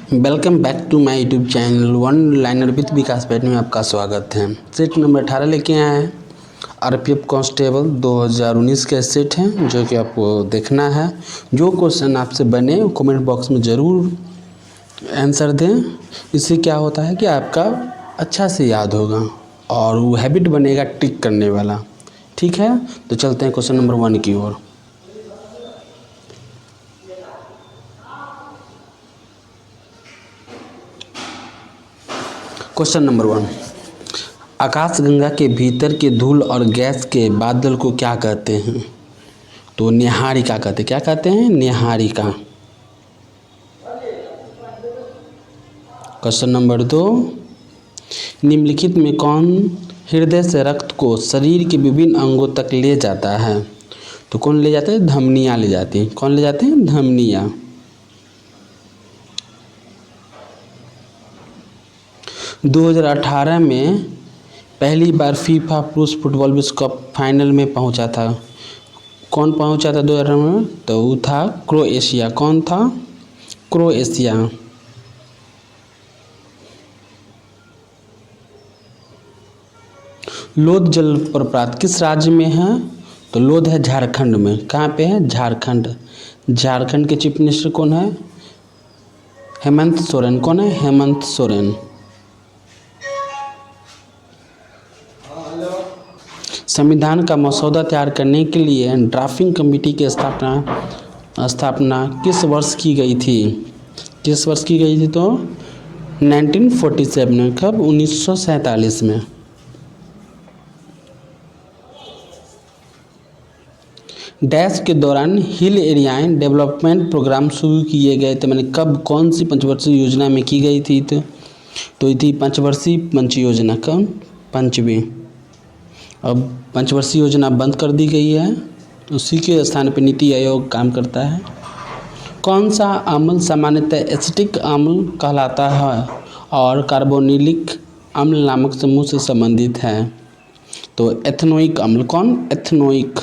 Welcome back to my YouTube channel one liner with Vikas बैठ में आपका स्वागत है। सेट नंबर 18 लेके आए हैं। आरपीएफ कांस्टेबल 2019 का सेट है जो कि आपको देखना है। जो क्वेश्चन आपसे बने कमेंट बॉक्स में ज़रूर आंसर दें। इससे क्या होता है कि आपका अच्छा से याद होगा और वो हैबिट बनेगा टिक करने वाला। ठीक है, तो चलते हैं क्वेश्चन नंबर 1 की ओर। क्वेश्चन नंबर 1, आकाशगंगा के भीतर के धूल और गैस के बादल को क्या कहते हैं? तो नीहारिका कहते हैं। क्या कहते हैं? नीहारिका। क्वेश्चन नंबर 2, निम्नलिखित में कौन हृदय से रक्त को शरीर के विभिन्न अंगों तक ले जाता है? तो कौन ले जाते हैं? धमनियाँ ले जाती हैं। कौन ले जाते हैं? धमनियाँ। 2018 में पहली बार फीफा पुरुष फुटबॉल विश्व कप फाइनल में पहुंचा था। कौन पहुंचा था 2018 में? तो वो था क्रोएशिया। कौन था? क्रोएशिया। लोध जलप्रपात किस राज्य में है? तो लोध है झारखंड में। कहाँ पे है? झारखंड। झारखंड के चीफ मिनिस्टर कौन है? हेमंत सोरेन। कौन है? हेमंत सोरेन। संविधान का मसौदा तैयार करने के लिए ड्राफ्टिंग कमेटी की स्थापना किस वर्ष की गई थी? किस वर्ष की गई थी? तो 1947 में। कब? 1947 में। डैश के दौरान हिल एरियाएं डेवलपमेंट प्रोग्राम शुरू किए गए थे। मैंने कब कौन सी पंचवर्षीय योजना में की गई थी? तो ये थी पंचवर्षीय पंच योजना। कौन? पंचवीं। अब पंचवर्षीय योजना बंद कर दी गई है। उसी के स्थान पर नीति आयोग काम करता है। कौन सा अम्ल सामान्यतः एसिटिक अम्ल कहलाता है और कार्बोनिलिक अम्ल नामक समूह से संबंधित है? तो एथेनोइक अम्ल। कौन? Ethanoic.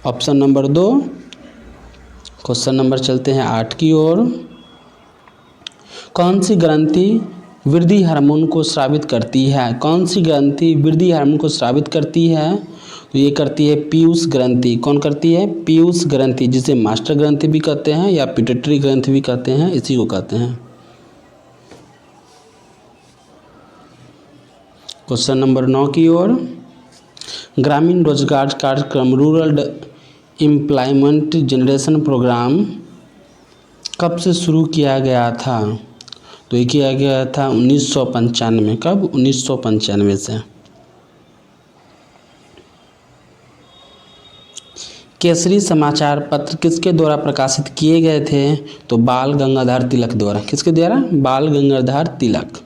Option number 2। Question number चलते हैं 8 की ओर। कौन सी ग्रंथि वृद्धि हार्मोन को स्रावित करती है? कौन सी ग्रंथि वृद्धि हार्मोन को स्रावित करती है? तो ये करती है पीयूष ग्रंथि। कौन करती है? पीयूष ग्रंथि, जिसे मास्टर ग्रंथि भी कहते हैं या पिट्यूटरी ग्रंथि भी कहते हैं, इसी को कहते हैं। क्वेश्चन नंबर 9 की ओर। ग्रामीण रोजगार कार्यक्रम रूरल एम्प्लॉयमेंट जनरेशन प्रोग्राम कब से शुरू किया गया था? तो ये किया गया था 1995। कब? 1995 से। केसरी समाचार पत्र किसके द्वारा प्रकाशित किए गए थे? तो बाल गंगाधर तिलक द्वारा। किसके द्वारा? बाल गंगाधर तिलक।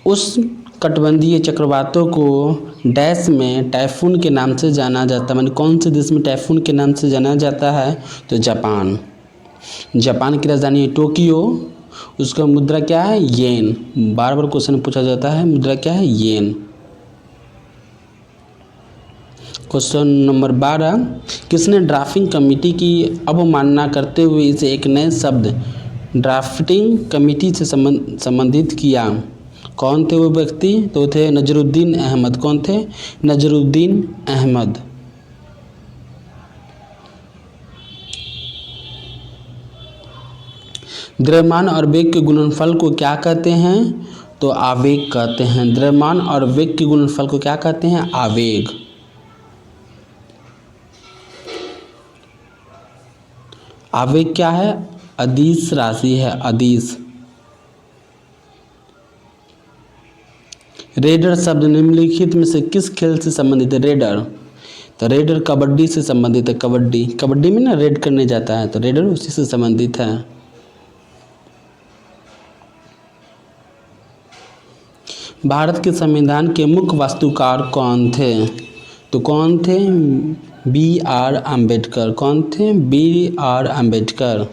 उष्णकटिबंधीय चक्रवातों को डैश में टाइफून के नाम से जाना जाता है। मैंने कौन से देश में टाइफून के नाम से जाना जाता है? तो जापान। जापान की राजधानी है टोक्यो। उसका मुद्रा क्या है? येन। बार बार क्वेश्चन पूछा जाता है, मुद्रा क्या है? येन। क्वेश्चन नंबर 12, किसने ड्राफ्टिंग कमेटी की अवमानना करते हुए इसे एक नए शब्द ड्राफ्टिंग कमेटी से संबंधित किया? कौन थे वो व्यक्ति? तो थे नजरुद्दीन अहमद। कौन थे? नजरुद्दीन अहमद। द्रव्यमान और वेग के गुणनफल को क्या कहते हैं? तो आवेग कहते हैं। द्रव्यमान और वेग के गुणनफल को क्या कहते हैं? आवेग। आवेग क्या है? अदिश राशि है, अदिश। रेडर शब्द निम्नलिखित में से किस खेल से संबंधित है? रेडर। तो रेडर कबड्डी से संबंधित है। कबड्डी। कबड्डी में ना रेड करने जाता है, तो रेडर उसी से संबंधित है। भारत के संविधान के मुख्य वास्तुकार कौन थे? तो कौन थे? B.R. अम्बेडकर। कौन थे? B.R. अम्बेडकर।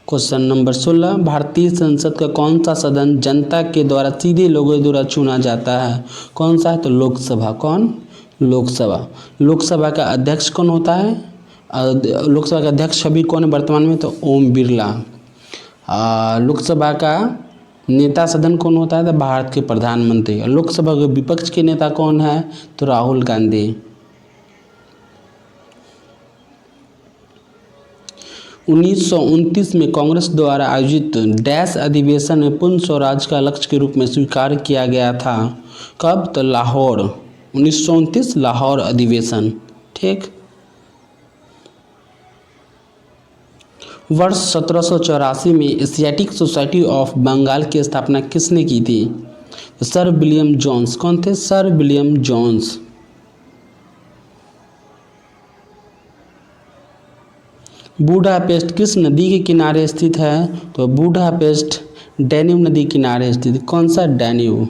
क्वेश्चन नंबर 16, भारतीय संसद का कौन सा सदन जनता के द्वारा सीधे लोगों द्वारा चुना जाता है? कौन सा है? तो लोकसभा। कौन? लोकसभा। लोकसभा का अध्यक्ष कौन होता है? लोकसभा का अध्यक्ष अभी कौन है वर्तमान में? तो ओम बिरला। लोकसभा का नेता सदन कौन होता है? तो भारत के प्रधानमंत्री। लोकसभा के विपक्ष के नेता कौन है? तो राहुल गांधी। 1929 में कांग्रेस द्वारा आयोजित डैश अधिवेशन में पूर्ण स्वराज का लक्ष्य के रूप में स्वीकार किया गया था। कब? तो लाहौर। 1929 लाहौर अधिवेशन। ठीक। वर्ष 1784 में एशियाटिक सोसाइटी ऑफ बंगाल की स्थापना किसने की थी? Sir William Jones. कौन थे? Sir William Jones. बूडापेस्ट किस नदी के किनारे स्थित है? तो बूडापेस्ट डैन्यूब नदी किनारे स्थित। कौन सा? डैन्यूब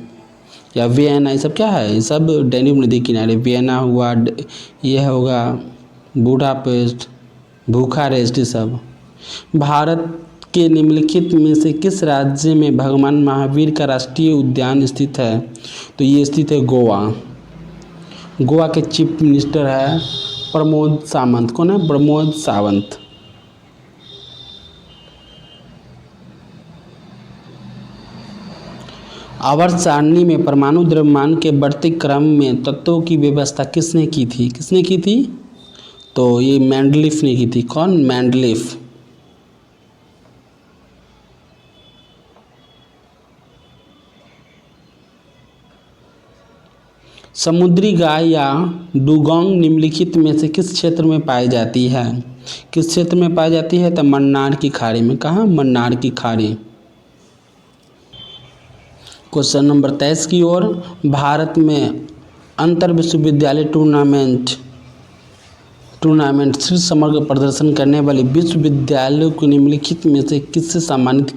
या वियना, ये सब क्या है? ये सब डैन्यूब नदी किनारे। वियना हुआ, यह होगा बूडापेस्ट, बुखारेस्ट, ये सब। भारत के निम्नलिखित में से किस राज्य में भगवान महावीर का राष्ट्रीय उद्यान स्थित है? तो ये स्थित है गोवा। गोवा के चीफ मिनिस्टर है प्रमोद सावंत। कौन है? प्रमोद सावंत। आवर्त सारणी में परमाणु द्रव्यमान के बढ़ते क्रम में तत्वों की व्यवस्था किसने की थी? किसने की थी? तो ये मेंडलीफ ने की थी। कौन? मेंडलीफ। समुद्री गाय या डुगोंग निम्नलिखित में से किस क्षेत्र में पाई जाती है? किस क्षेत्र में पाई जाती है? तो मन्नार की खाड़ी में। कहाँ? मन्नार की खाड़ी। क्वेश्चन नंबर 23 की ओर। भारत में अंतर विश्वविद्यालय टूर्नामेंट शीर्ष समग्र प्रदर्शन करने वाले विश्वविद्यालयों को निम्नलिखित में से किससे सम्मानित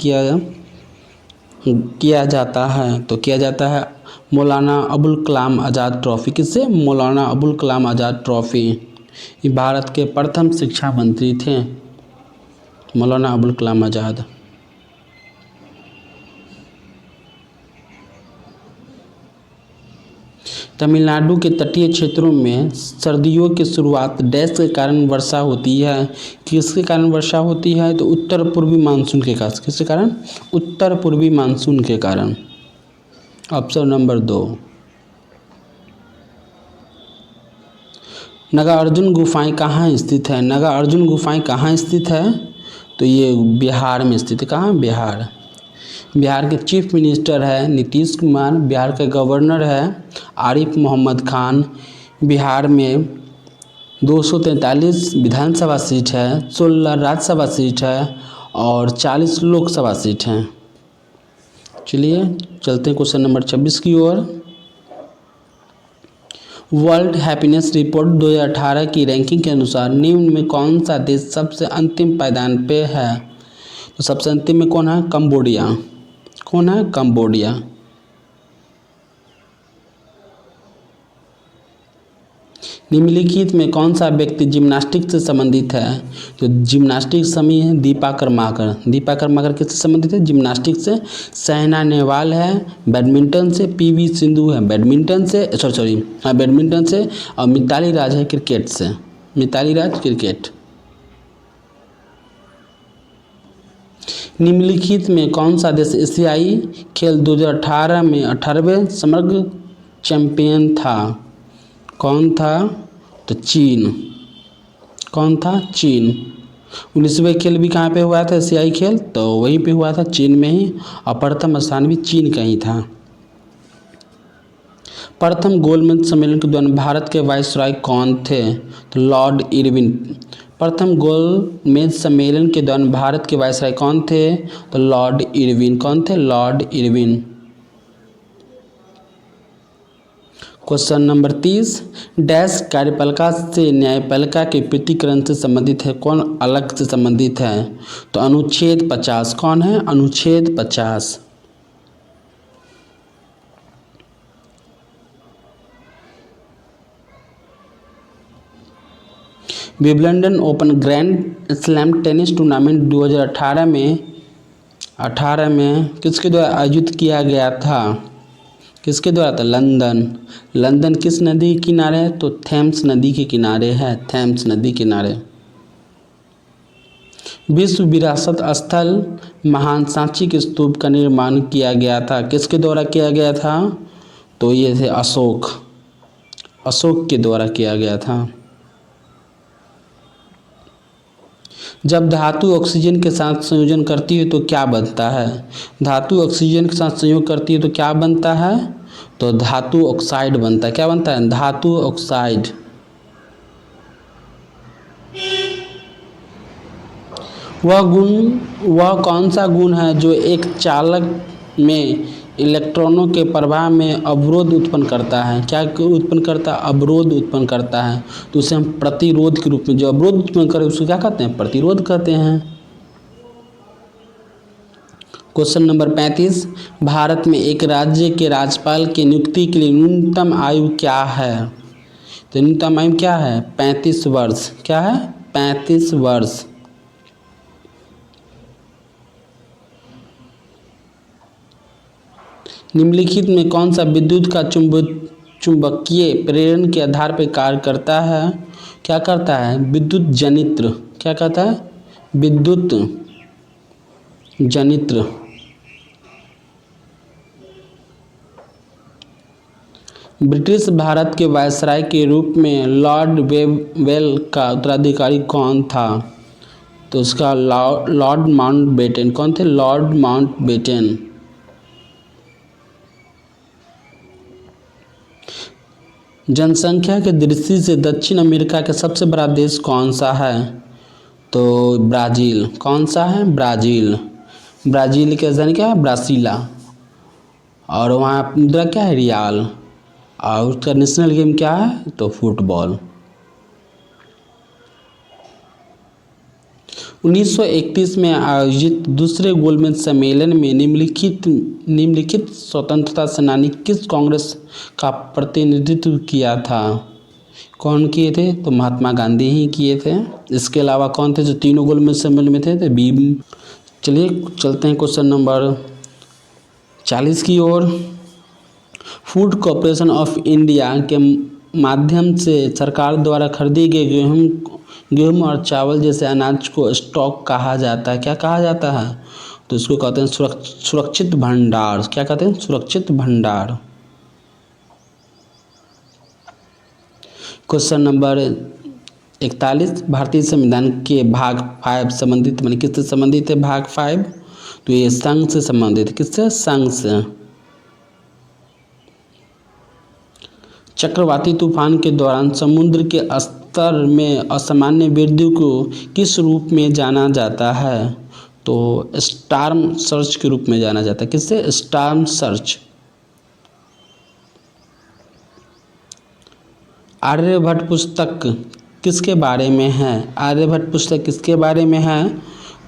किया जाता है? तो किया जाता है मौलाना अबुल कलाम आज़ाद ट्रॉफी। किससे? मौलाना अबुल कलाम आज़ाद ट्रॉफी। ये भारत के प्रथम शिक्षा मंत्री थे मौलाना अबुल कलाम आज़ाद। तमिलनाडु के तटीय क्षेत्रों में सर्दियों की शुरुआत डैश के कारण वर्षा होती है। किसके कारण वर्षा होती है? तो उत्तर पूर्वी मानसून के कारण। किसके कारण? उत्तर पूर्वी मानसून के कारण। Option number 2। नागार्जुन गुफाएं कहाँ स्थित है? नागार्जुन गुफाएं कहाँ स्थित है? तो ये बिहार में स्थित है। कहाँ? बिहार। बिहार के चीफ मिनिस्टर है नीतीश कुमार। बिहार के गवर्नर है आरिफ मोहम्मद खान। बिहार में 243 विधानसभा सीट है, 16 राज्यसभा सीट है और 40 लोकसभा सीट हैं। चलिए चलते हैं क्वेश्चन नंबर 26 की ओर। वर्ल्ड हैप्पीनेस रिपोर्ट 2018 की रैंकिंग के अनुसार निम्न में कौन सा देश सबसे अंतिम पायदान पे है? तो सबसे अंतिम में कौन है? कंबोडिया। कौन है? कंबोडिया। निम्नलिखित में कौन सा व्यक्ति जिम्नास्टिक से संबंधित है? तो जिम्नास्टिक समी है दीपा कर्माकर। दीपा कर्माकर किससे संबंधित है? जिम्नास्टिक से। साइना नेहवाल है बैडमिंटन से। पीवी सिंधु है बैडमिंटन से, बैडमिंटन से। और मिताली राज है क्रिकेट से। मिताली राज क्रिकेट। निम्नलिखित में कौन सा देश एशियाई खेल 2018 में 18वें समग्र चैंपियन था? कौन था? तो चीन। कौन था? चीन। 19वें खेल भी कहाँ पे हुआ था? एशियाई खेल तो वहीं पे हुआ था, चीन में ही। और प्रथम स्थान भी चीन का ही था। प्रथम गोलमेज सम्मेलन के दौरान भारत के वायसराय कौन थे? तो लॉर्ड इरविन। प्रथम गोलमेज सम्मेलन के दौरान भारत के वायसराय कौन थे? तो लॉर्ड इरविन। कौन थे? Lord Irwin. Question number 30। Dash कार्यपालिका से न्यायपालिका के पृथक्करण से संबंधित है? कौन अलग से संबंधित है? तो अनुच्छेद 50। कौन है? अनुच्छेद 50। Wimbledon open grand slam tennis tournament 2018 में किसके द्वारा आयोजित किया गया था? किसके द्वारा था? लंदन। लंदन किस नदी के किनारे है? तो थेम्स नदी के किनारे है, थेम्स नदी किनारे। विश्व विरासत स्थल महान सांची के स्तूप का निर्माण किया गया था, किसके द्वारा किया गया था? तो ये थे अशोक, अशोक के द्वारा किया गया था। जब धातु ऑक्सीजन के साथ संयोजन करती है तो क्या बनता है? धातु ऑक्सीजन के साथ संयोग करती है तो क्या बनता है? तो धातु ऑक्साइड बनता है। क्या बनता है? धातु ऑक्साइड। वह कौन सा गुण है जो एक चालक में इलेक्ट्रॉनों के प्रवाह में अवरोध उत्पन्न करता है? क्या उत्पन्न करता है? अवरोध उत्पन्न करता है। तो उसे हम प्रतिरोध के रूप में, जो अवरोध उत्पन्न करे उसको क्या कहते हैं? प्रतिरोध कहते हैं। क्वेश्चन नंबर 35, भारत में एक राज्य के राज्यपाल की नियुक्ति के लिए न्यूनतम आयु क्या है? तो न्यूनतम आयु क्या है? 35 वर्ष। क्या है? 35 वर्ष। निम्नलिखित में कौन सा विद्युत का चुंबकीय प्रेरण के आधार पर कार्य करता है? क्या करता है? विद्युत जनित्र। क्या कहता है? विद्युत जनित्र। ब्रिटिश भारत के वायसराय के रूप में लॉर्ड वेवल का उत्तराधिकारी कौन था? तो उसका लॉर्ड माउंटबेटन। कौन थे? Lord Mountbatten. जनसंख्या की दृष्टि से दक्षिण अमेरिका का सबसे बड़ा देश कौन सा है? तो ब्राज़ील। कौन सा है? ब्राज़ील। ब्राज़ील की राजधानी क्या है? ब्रासिला। और वहाँ मुद्रा क्या है? रियाल। और उसका नेशनल गेम क्या है? तो फुटबॉल। 1931 में आयोजित दूसरे गोलमेज सम्मेलन में निम्नलिखित स्वतंत्रता सेनानी किस कांग्रेस का प्रतिनिधित्व किया था? कौन किए थे? तो महात्मा गांधी ही किए थे। इसके अलावा कौन थे जो तीनों गोलमेज सम्मेलन में थे? तो भीम। चलिए चलते हैं क्वेश्चन नंबर 40 की ओर। फूड कॉरपोरेशन ऑफ इंडिया के माध्यम से सरकार द्वारा खरीदी गई गेहूँ और चावल जैसे अनाज को स्टॉक कहा जाता है। क्या कहा जाता है? तो इसको कहते हैं सुरक्षित भंडार। क्या कहते हैं? सुरक्षित भंडार। क्वेश्चन नंबर 41, भारतीय संविधान के भाग 5 संबंधित, माने किससे संबंधित है? भाग 5। तो ये संघ से संबंधित। किससे? संघ से। चक्रवाती तूफान के दौरान समुद्र के स्तर में असामान्य वृद्धि को किस रूप में जाना जाता है? तो स्टॉर्म सर्ज के रूप में जाना जाता है। किससे? Storm surge. आर्यभट्ट पुस्तक किसके बारे में है? आर्यभट्ट पुस्तक किसके बारे में है?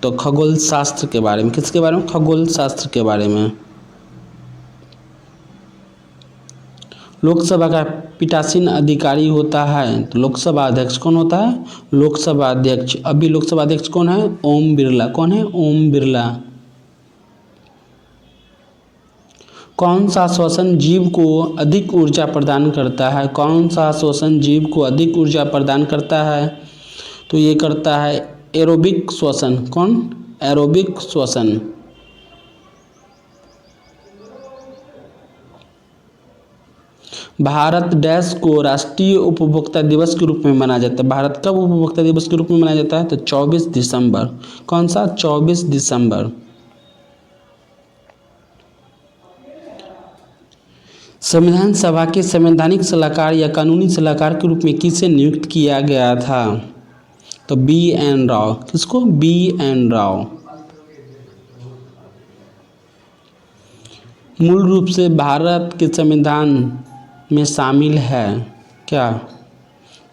तो खगोल शास्त्र के बारे में। किसके बारे में? खगोल शास्त्र के बारे में। लोकसभा का पीठासीन अधिकारी होता है। तो लोकसभा अध्यक्ष कौन होता है? लोकसभा अध्यक्ष। अभी लोकसभा अध्यक्ष कौन है? ओम बिरला। कौन है? ओम बिरला। कौन सा श्वसन जीव को अधिक ऊर्जा प्रदान करता है? कौन सा श्वसन जीव को अधिक ऊर्जा प्रदान करता है? तो ये करता है एरोबिक श्वसन। कौन? एरोबिक श्वसन। भारत डैश को राष्ट्रीय उपभोक्ता दिवस के रूप में मनाया जाता है। भारत कब उपभोक्ता दिवस के रूप में मनाया जाता है? तो 24 दिसंबर। कौन सा? 24 दिसंबर। संविधान सभा के संवैधानिक सलाहकार या कानूनी सलाहकार के रूप में किसे नियुक्त किया गया था? तो B.N. राव। किसको? B.N. राव। मूल रूप से भारत के संविधान में शामिल है क्या?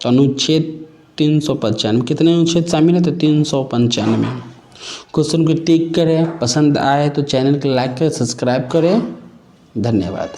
तो अनुच्छेद 395। कितने अनुच्छेद शामिल है? तो 395। क्वेश्चन को टिक करें। पसंद आए तो चैनल को लाइक करें, सब्सक्राइब करें। धन्यवाद।